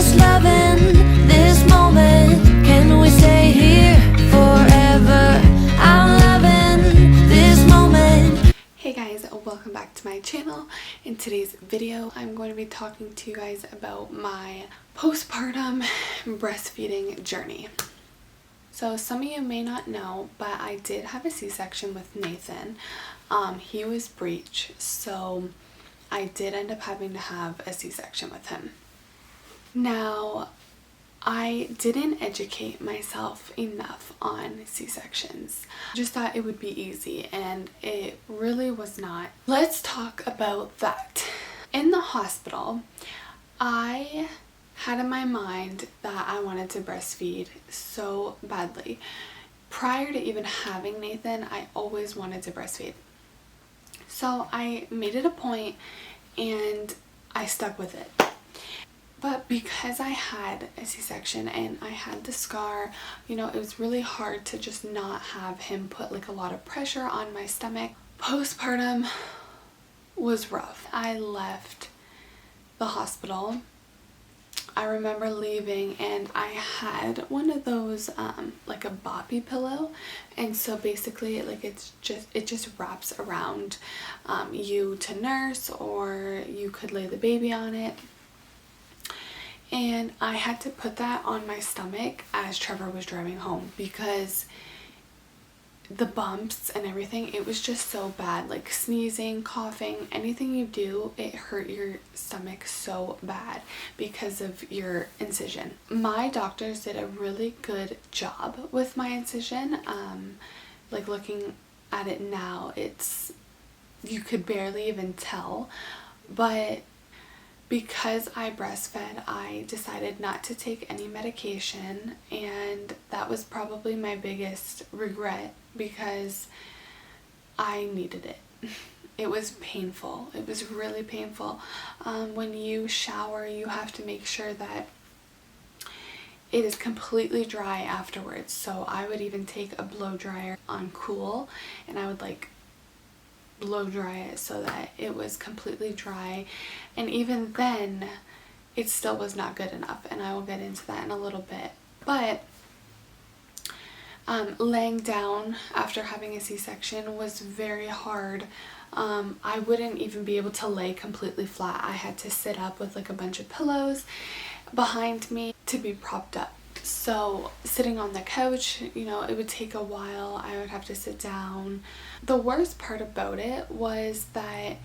just loving this moment. Can we stay here forever? I'm loving this moment. Hey guys, welcome back to my channel. In today's video, I'm going to be talking to you guys about my postpartum breastfeeding journey. So some of you may not know, but I did have a C-section with Nathan. He was breech, so I did end up having to have a C-section with him. Now, I didn't educate myself enough on C-sections. Just thought it would be easy, and it really was not. Let's talk about that. In the hospital, I had in my mind that I wanted to breastfeed so badly. Prior to even having Nathan, I always wanted to breastfeed. So I made it a point and I stuck with it. But because I had a C-section and I had the scar, you know, it was really hard to just not have him put like a lot of pressure on my stomach. Postpartum was rough. I left the hospital. I remember leaving and I had one of those like a boppy pillow, and so basically like it just wraps around you to nurse, or you could lay the baby on it. And I had to put that on my stomach as Trevor was driving home because the bumps and everything, it was just so bad. Like sneezing, coughing, anything you do, it hurt your stomach so bad because of your incision. My doctors did a really good job with my incision. Like looking at it now, you could barely even tell, but because I breastfed, I decided not to take any medication, and that was probably my biggest regret because I needed it. It was painful. It was really painful. When you shower, you have to make sure that it is completely dry afterwards. So I would even take a blow dryer on cool, and I would like blow dry it so that it was completely dry, and even then it still was not good enough, and I will get into that in a little bit. But laying down after having a C-section was very hard. I wouldn't even be able to lay completely flat. I had to sit up with like a bunch of pillows behind me to be propped up. So sitting on the couch, you know, it would take a while. I would have to sit down. The worst part about it was that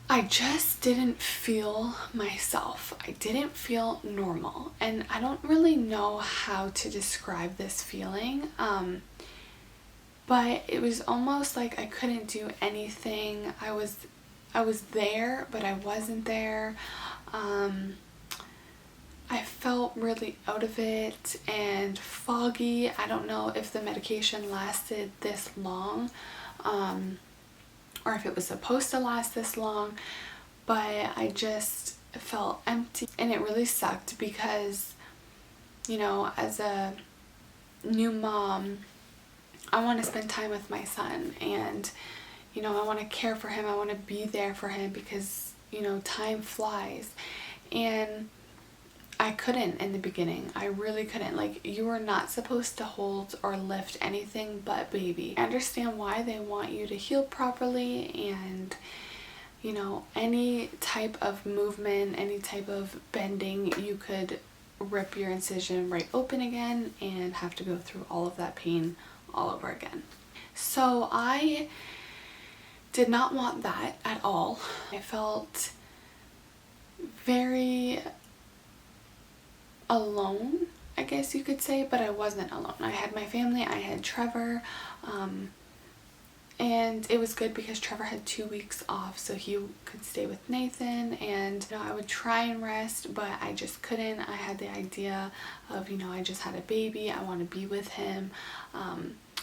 I just didn't feel myself. I didn't feel normal, and I don't really know how to describe this feeling. But it was almost like I couldn't do anything. I was there, but I wasn't there. I felt really out of it and foggy. I don't know if the medication lasted this long, or if it was supposed to last this long, but I just felt empty, and it really sucked because, you know, as a new mom, I want to spend time with my son, and, you know, I want to care for him. I want to be there for him because, you know, time flies. And I couldn't in the beginning. I really couldn't. Like, you are not supposed to hold or lift anything but baby. I understand why they want you to heal properly, and, you know, any type of movement, any type of bending, you could rip your incision right open again and have to go through all of that pain all over again. So I did not want that at all. I felt very alone, I guess you could say, but I wasn't alone. I had my family, I had Trevor, and it was good because Trevor had 2 weeks off, so he could stay with Nathan, and, you know, I would try and rest, but I just couldn't. I had the idea of, you know, I just had a baby, I want to be with him.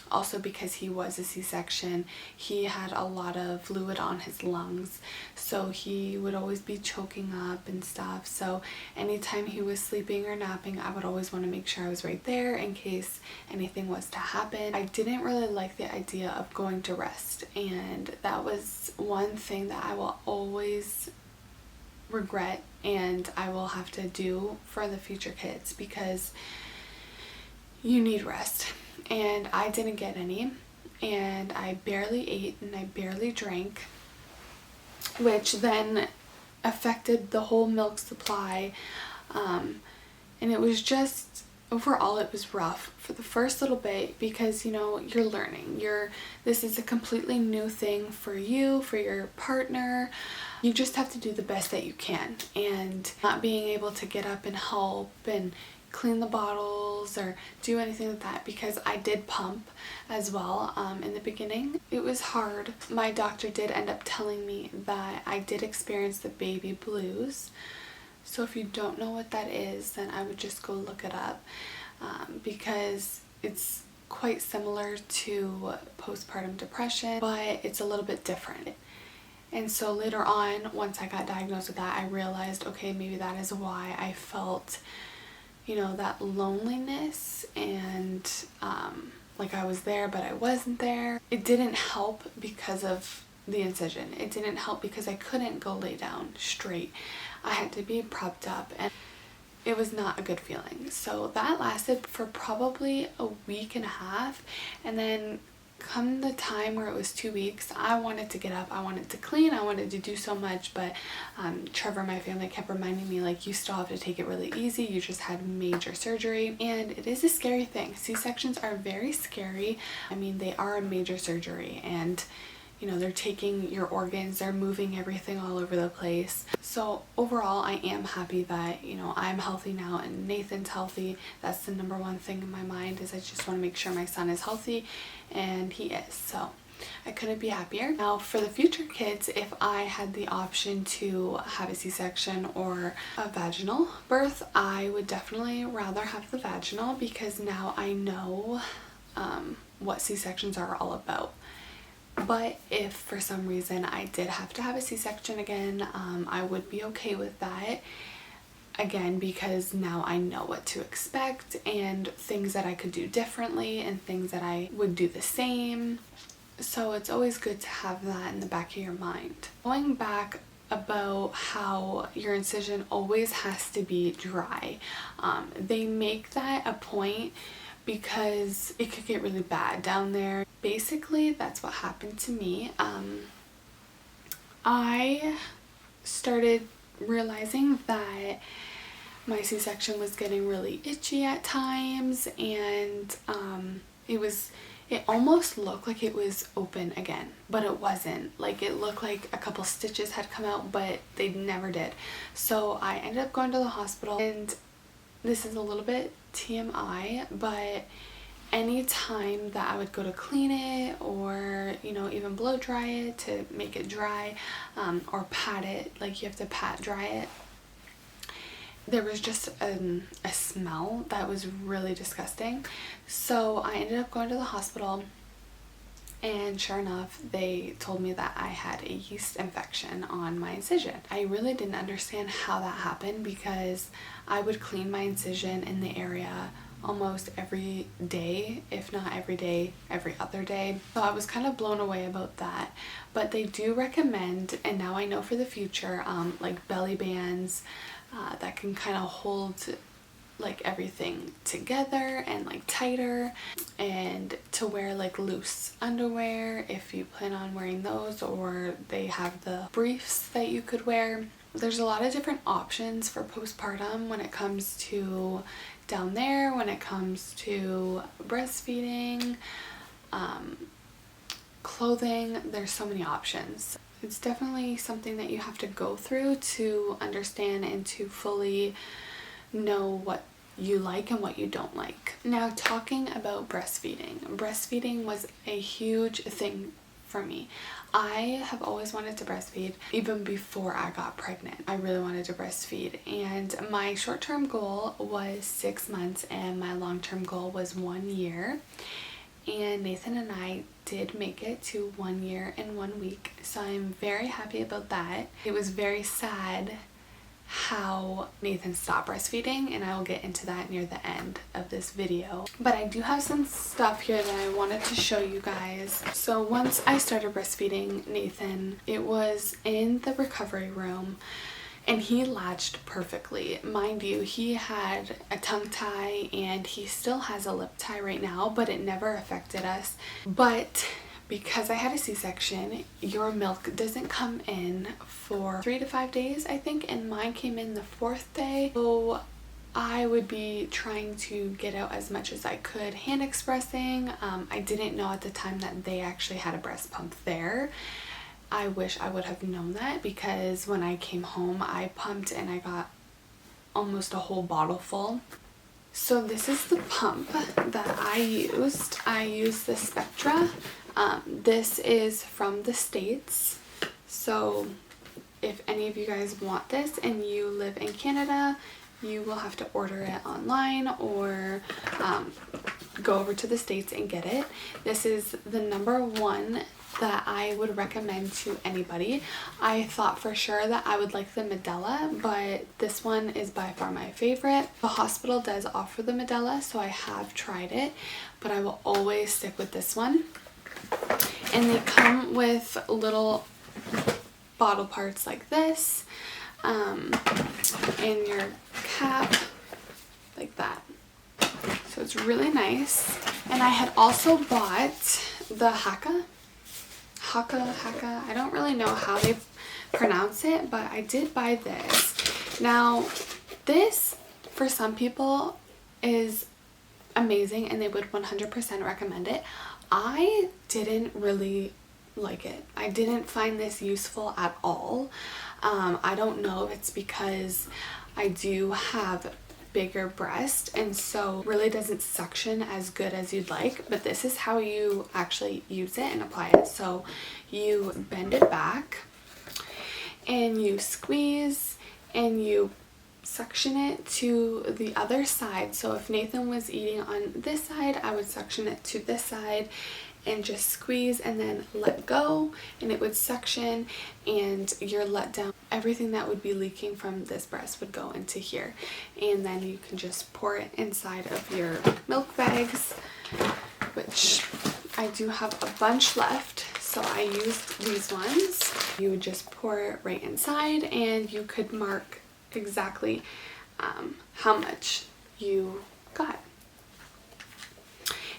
Also, because he was a C-section, he had a lot of fluid on his lungs, so he would always be choking up and stuff. So anytime he was sleeping or napping, I would always want to make sure I was right there in case anything was to happen. I didn't really like the idea of going to rest, and that was one thing that I will always regret and I will have to do for the future kids, because you need rest. And I didn't get any, and I barely ate and I barely drank, which then affected the whole milk supply. And it was just, overall it was rough for the first little bit, because you know, you're learning, this is a completely new thing for you, for your partner. You just have to do the best that you can, and not being able to get up and help and clean the bottles or do anything like that, because I did pump as well in the beginning. It was hard. My doctor did end up telling me that I did experience the baby blues. So if you don't know what that is, then I would just go look it up, because it's quite similar to postpartum depression, but it's a little bit different. And so later on, once I got diagnosed with that, I realized, okay, maybe that is why I felt, you know, that loneliness, and like I was there but I wasn't there. It didn't help because of the incision. It didn't help because I couldn't go lay down straight. I had to be propped up, and it was not a good feeling. So that lasted for probably a week and a half, and then come the time where it was 2 weeks, I wanted to get up, I wanted to clean, I wanted to do so much, but Trevor, my family, kept reminding me, like, you still have to take it really easy, you just had major surgery. And it is a scary thing. C-sections are very scary. I mean, they are a major surgery, and you know, they're taking your organs, they're moving everything all over the place. So overall, I am happy that, you know, I'm healthy now and Nathan's healthy. That's the number one thing in my mind, is I just want to make sure my son is healthy, and he is. So I couldn't be happier. Now for the future kids, if I had the option to have a C-section or a vaginal birth, I would definitely rather have the vaginal, because now I know what C-sections are all about. But if for some reason I did have to have a C-section again, I would be okay with that, again, because now I know what to expect, and things that I could do differently and things that I would do the same. So it's always good to have that in the back of your mind. Going back about how your incision always has to be dry, they make that a point because it could get really bad down there. Basically, that's what happened to me. I started realizing that my C-section was getting really itchy at times, and it almost looked like it was open again, but it wasn't. Like, it looked like a couple stitches had come out, but they never did. So I ended up going to the hospital, and this is a little bit TMI, but any time that I would go to clean it, or, you know, even blow dry it to make it dry, or pat it, like you have to pat dry it, there was just a smell that was really disgusting. So I ended up going to the hospital, and sure enough, they told me that I had a yeast infection on my incision. I really didn't understand how that happened, because I would clean my incision in the area almost every day, if not every day, every other day. So I was kind of blown away about that. But they do recommend, and now I know for the future, like belly bands that can kind of hold like everything together and like tighter, and to wear like loose underwear if you plan on wearing those, or they have the briefs that you could wear. There's a lot of different options for postpartum when it comes to down there, when it comes to breastfeeding, clothing. There's so many options. It's definitely something that you have to go through to understand and to fully know what you like and what you don't like. Now, talking about breastfeeding was a huge thing for me. I have always wanted to breastfeed. Even before I got pregnant, I really wanted to breastfeed, and my short-term goal was 6 months and my long-term goal was 1 year. And Nathan and I did make it to 1 year and 1 week, so I'm very happy about that. It was very sad how Nathan stopped breastfeeding, and I will get into that near the end of this video. But I do have some stuff here that I wanted to show you guys. So once I started breastfeeding Nathan, it was in the recovery room, and he latched perfectly. Mind you, he had a tongue tie and he still has a lip tie right now, but it never affected us. But because I had a C-section, your milk doesn't come in for 3 to 5 days, I think, and mine came in the 4th day. So I would be trying to get out as much as I could hand expressing. I didn't know at the time that they actually had a breast pump there. I wish I would have known that, because when I came home I pumped and I got almost a whole bottle full. So this is the pump that I used. I used the Spectra. This is from the States. So if any of you guys want this and you live in Canada, you will have to order it online or go over to the States and get it. This is the #1 that I would recommend to anybody. I thought for sure that I would like the Medela, but this one is by far my favorite. The hospital does offer the Medela, so I have tried it, but I will always stick with this one. And they come with little bottle parts like this, and your cap like that. So it's really nice. And I had also bought the Haka, I don't really know how they pronounce it, but I did buy this. Now this for some people is amazing and they would 100% recommend it. I didn't really like it. I didn't find this useful at all. I don't know if it's because I do have bigger breast and so really doesn't suction as good as you'd like, but this is how you actually use it and apply it. So you bend it back and you squeeze and you suction it to the other side. So if Nathan was eating on this side, I would suction it to this side and just squeeze and then let go, and it would suction and your let down, everything that would be leaking from this breast would go into here, and then you can just pour it inside of your milk bags, which I do have a bunch left, so I used these ones. You would just pour it right inside and you could mark exactly how much you got.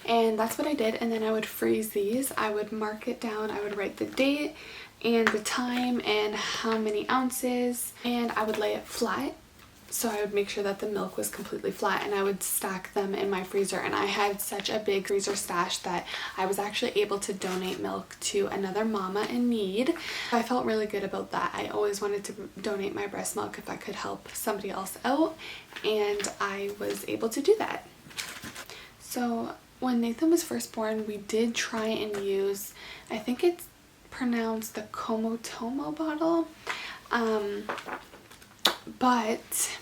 And that's what I did, and then I would freeze these. I would mark it down. I would write the date and the time and how many ounces, and I would lay it flat. So I would make sure that the milk was completely flat, and I would stack them in my freezer. And I had such a big freezer stash that I was actually able to donate milk to another mama in need. I felt really good about that. I always wanted to donate my breast milk if I could help somebody else out, and I was able to do that. So when Nathan was first born, we did try and use, I think it's pronounced the Komotomo bottle, but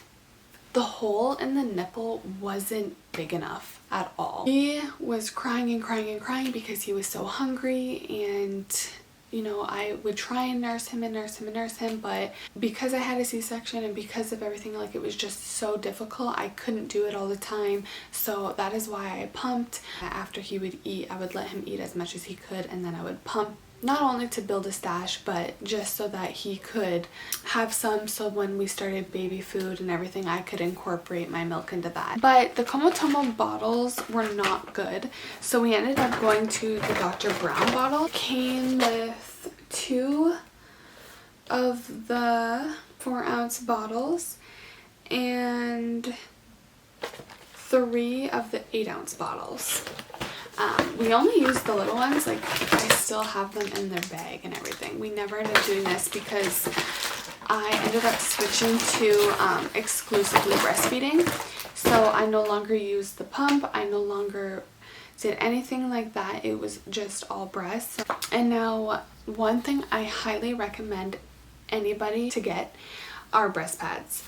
the hole in the nipple wasn't big enough at all. He was crying and crying and crying because he was so hungry, and you know, I would try and nurse him and nurse him and nurse him, but because I had a C-section and because of everything, like, it was just so difficult, I couldn't do it all the time. So that is why I pumped. After he would eat, I would let him eat as much as he could, and then I would pump, not only to build a stash, but just so that he could have some, so when we started baby food and everything, I could incorporate my milk into that. But the Komotomo bottles were not good, so we ended up going to the Dr. Brown bottle. Came with 2 of the 4-ounce bottles and 3 of the 8-ounce bottles. We only used the little ones, like I still have them in their bag and everything. We never ended up doing this because I ended up switching to exclusively breastfeeding. So I no longer used the pump, I no longer did anything like that. It was just all breast. And now one thing I highly recommend anybody to get are breast pads.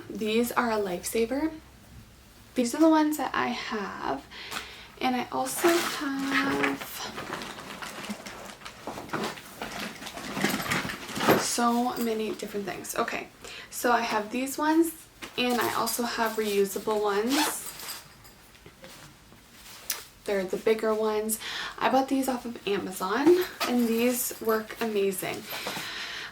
These are a lifesaver. These are the ones that I have. And I also have so many different things. Okay, so I have these ones, and I also have reusable ones. They're the bigger ones. I bought these off of Amazon, and these work amazing.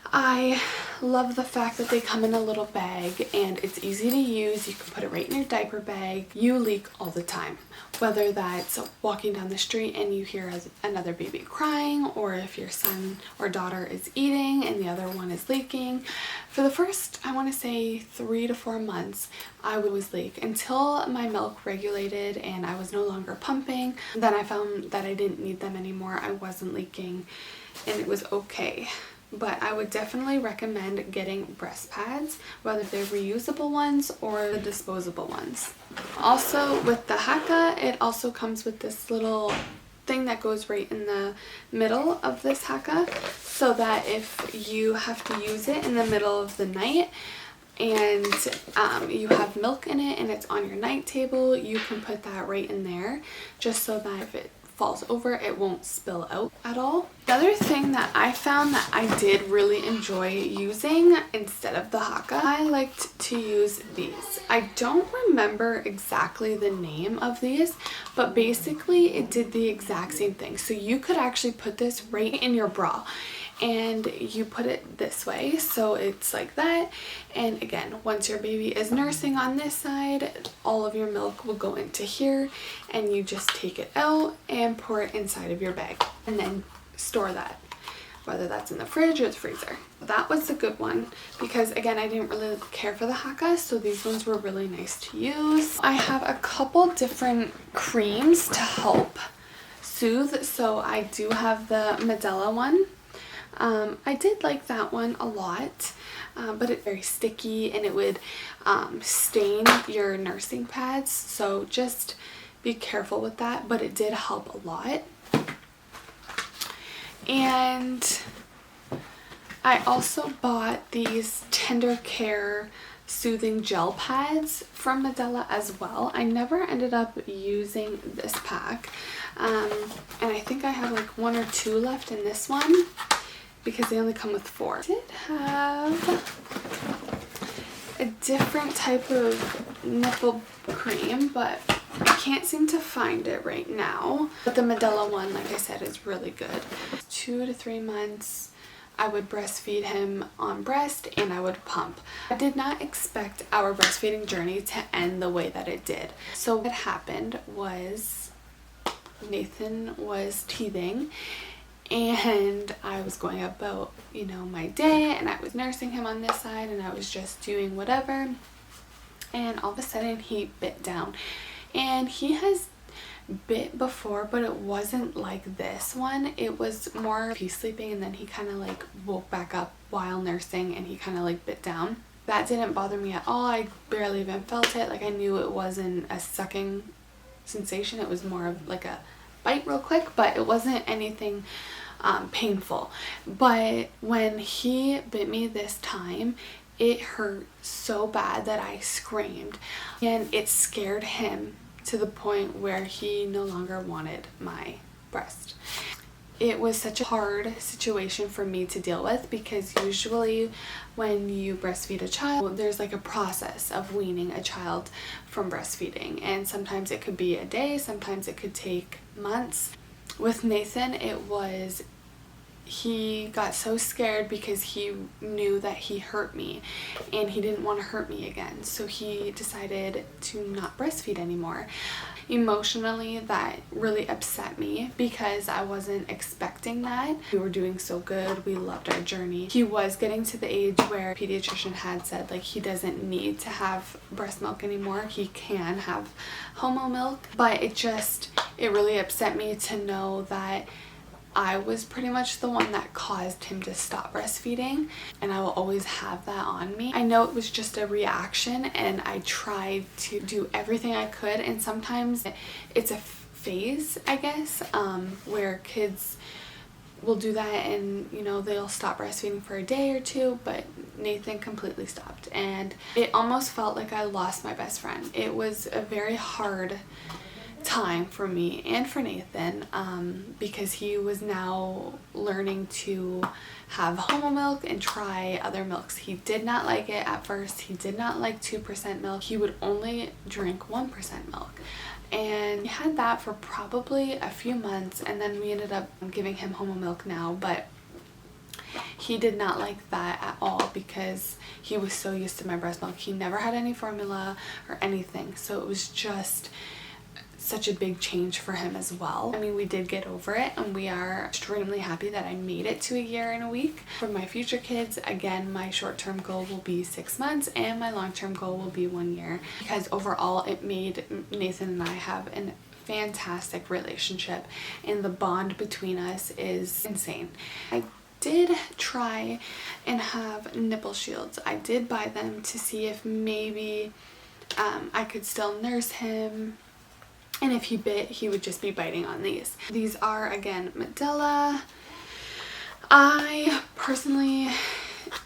I love the fact that they come in a little bag and it's easy to use. You can put it right in your diaper bag. You leak all the time, whether that's walking down the street and you hear another baby crying, or if your son or daughter is eating and the other one is leaking. For the first, I want to say 3 to 4 months, I would always leak until my milk regulated and I was no longer pumping. Then I found that I didn't need them anymore. I wasn't leaking and it was okay. But I would definitely recommend getting breast pads, whether they're reusable ones or the disposable ones. Also with the haka, it also comes with this little thing that goes right in the middle of this haka, so that if you have to use it in the middle of the night and you have milk in it and it's on your night table, you can put that right in there, just so that if it falls over, it won't spill out at all. The other thing that I found that I did really enjoy using instead of the haka, I liked to use these. I don't remember exactly the name of these, but basically it did the exact same thing. So you could actually put this right in your bra and you put it this way, so it's like that. And again, once your baby is nursing on this side, all of your milk will go into here and you just take it out and pour it inside of your bag and then store that, whether that's in the fridge or the freezer. That was a good one because again, I didn't really care for the haka, so these ones were really nice to use. I have a couple different creams to help soothe. So I do have the Medela one. I did like that one a lot, but it's very sticky and it would stain your nursing pads, so just be careful with that, but it did help a lot. And I also bought these Tender Care soothing gel pads from Medela as well. I never ended up using this pack, and I think I have like 1 or 2 left in this one, because they only come with 4. I did have a different type of nipple cream, but I can't seem to find it right now. But the Medela one, like I said, is really good. 2 to 3 months, I would breastfeed him on breast and I would pump. I did not expect our breastfeeding journey to end the way that it did. So what happened was Nathan was teething, and I was going about, you know, my day, and I was nursing him on this side and I was just doing whatever, and all of a sudden he bit down. And he has bit before, but it wasn't like this one. It was more he's sleeping and then he kind of like woke back up while nursing and he kind of like bit down. That didn't bother me at all. I barely even felt it. Like, I knew it wasn't a sucking sensation. It was more of like a bite real quick, but it wasn't anything painful. But when he bit me this time, it hurt so bad that I screamed, and it scared him to the point where he no longer wanted my breast. It was such a hard situation for me to deal with, because usually when you breastfeed a child, there's like a process of weaning a child from breastfeeding, and sometimes it could be a day, sometimes it could take months. With Nathan, he got so scared because he knew that he hurt me and he didn't want to hurt me again, so he decided to not breastfeed anymore. Emotionally, that really upset me because I wasn't expecting that. We were doing so good, we loved our journey. He was getting to the age where a pediatrician had said like he doesn't need to have breast milk anymore, he can have homo milk, but it really upset me to know that I was pretty much the one that caused him to stop breastfeeding, and I will always have that on me. I know it was just a reaction and I tried to do everything I could, and sometimes it's a phase, I guess, where kids will do that and, you know, they'll stop breastfeeding for a day or 2, but Nathan completely stopped, and it almost felt like I lost my best friend. It was a very hard time for me and for Nathan, because he was now learning to have homo milk and try other milks. He did not like it at first. He did not like 2% milk. He would only drink 1% milk, and we had that for probably a few months, and then we ended up giving him homo milk now. But he did not like that at all because he was so used to my breast milk. He never had any formula or anything, so it was just such a big change for him as well. I mean, we did get over it, and we are extremely happy that I made it to a year and a week. For my future kids, again, my short-term goal will be 6 months and my long-term goal will be 1 year, because overall it made Nathan and I have a fantastic relationship, and the bond between us is insane. I did try and have nipple shields. I did buy them to see if maybe I could still nurse him, and if he bit, he would just be biting on these. These are, again, Medela. I personally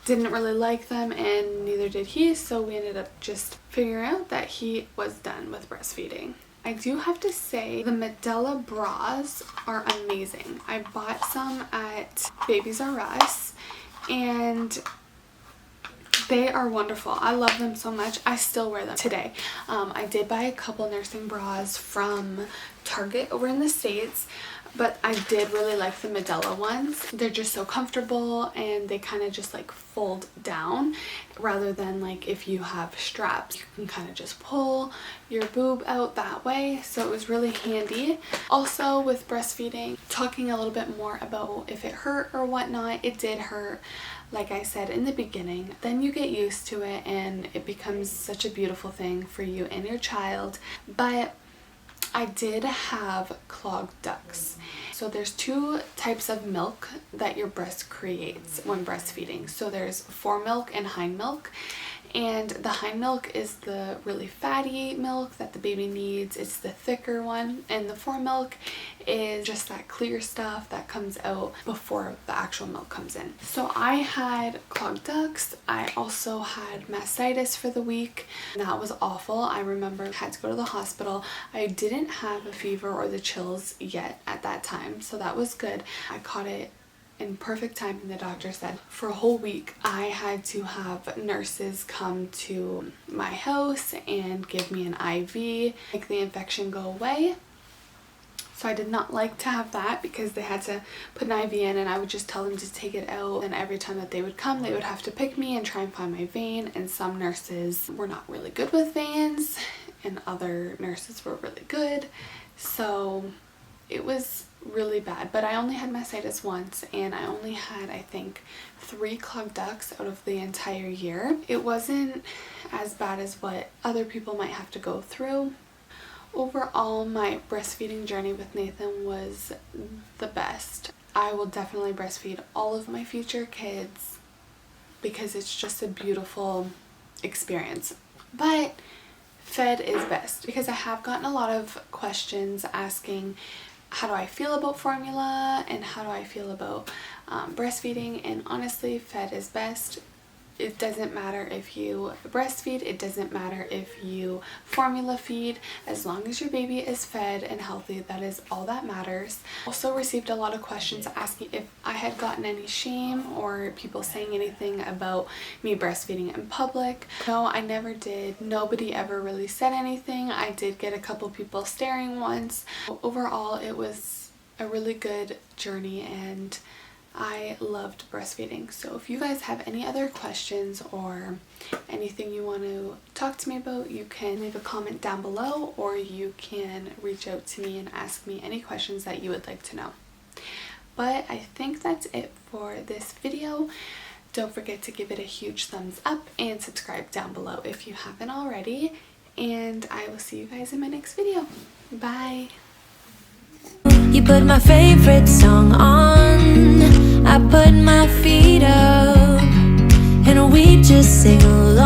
didn't really like them, and neither did he, so we ended up just figuring out that he was done with breastfeeding. I do have to say the Medela bras are amazing. I bought some at Babies R Us, and they are wonderful. I love them so much. I still wear them today. I did buy a couple nursing bras from Target over in the States, but I did really like the Medela ones. They're just so comfortable, and they kind of just like fold down rather than like if you have straps, you can kind of just pull your boob out that way. So it was really handy. Also with breastfeeding, talking a little bit more about if it hurt or whatnot, it did hurt. Like I said in the beginning, then you get used to it and it becomes such a beautiful thing for you and your child. But I did have clogged ducts. So there's 2 types of milk that your breast creates when breastfeeding. So there's foremilk and hind milk. And the hind milk is the really fatty milk that the baby needs. It's the thicker one. And the foremilk is just that clear stuff that comes out before the actual milk comes in. So I had clogged ducts. I also had mastitis for the week. That was awful. I remember I had to go to the hospital. I didn't have a fever or the chills yet at that time, so that was good. I caught it in perfect timing. The doctor said for a whole week I had to have nurses come to my house and give me an IV, make the infection go away. So I did not like to have that because they had to put an IV in, and I would just tell them to take it out, and every time that they would come they would have to pick me and try and find my vein, and some nurses were not really good with veins and other nurses were really good. So it was really bad, but I only had mastitis once, and I only had, I think, 3 clogged ducts out of the entire year. It wasn't as bad as what other people might have to go through. Overall, my breastfeeding journey with Nathan was the best. I will definitely breastfeed all of my future kids because it's just a beautiful experience. But fed is best, because I have gotten a lot of questions asking how do I feel about formula and how do I feel about breastfeeding, and honestly, fed is best. It doesn't matter if you breastfeed, it doesn't matter if you formula feed, as long as your baby is fed and healthy, that is all that matters. Also received a lot of questions asking if I had gotten any shame or people saying anything about me breastfeeding in public. No, I never did. Nobody ever really said anything. I did get a couple people staring once. Overall, it was a really good journey, and I loved breastfeeding. So if you guys have any other questions or anything you want to talk to me about, you can leave a comment down below, or you can reach out to me and ask me any questions that you would like to know. But I think that's it for this video. Don't forget to give it a huge thumbs up and subscribe down below if you haven't already. And I will see you guys in my next video. Bye! You put my favorite song on, I put my feet up, and we just sing along.